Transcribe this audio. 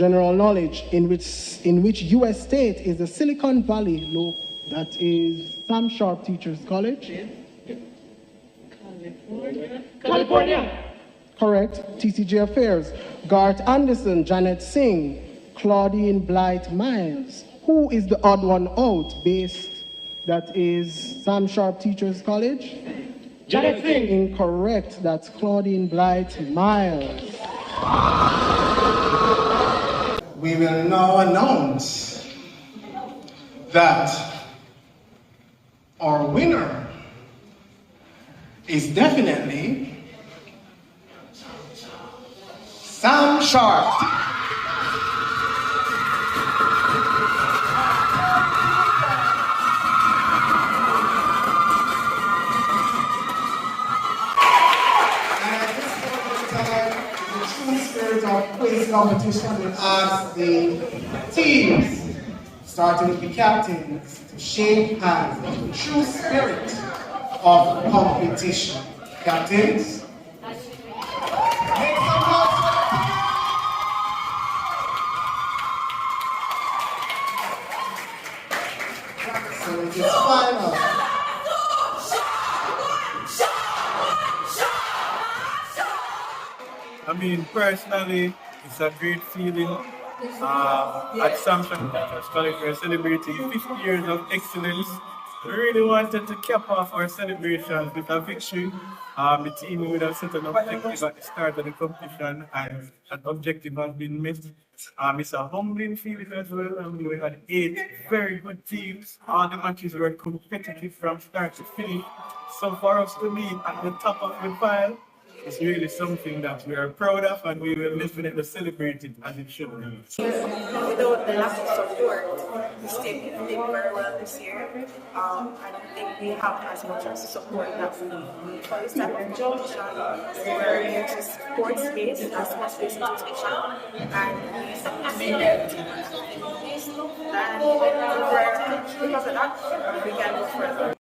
general knowledge, in which U.S. state is the Silicon Valley? That is Sharpe Teachers College. California. Correct. TCG Affairs. Garth Anderson, Janet Singh, Claudine Blight Miles. Who is the odd one out based? That is Sharpe Teachers College. Janet Singh. Incorrect. That's Claudine Blight Miles. We will now announce that our winner is definitely Sam Sharpe. Of quiz competition, we ask the teams, starting with the captains, to shake hands in the true spirit of competition. Captains, make some noise. So it is final. I mean, personally, it's a great feeling. At Samsung Teachers College, we're celebrating 50 years of excellence. We really wanted to cap off our celebrations with a victory. The team would have set an objective at the start of the competition, and that objective has been met. It's a humbling feeling as well. We had 8 very good teams. All the matches were competitive from start to finish. So for us to be at the top of the pile, it's really something that we are proud of, and we will definitely celebrate it as it should be. Without the lack of support, this team did very well this year. I don't think we have as much as support that we need for this type of competition. We're here to support space as sports-based competition, and we made it. And because of that, we can go further.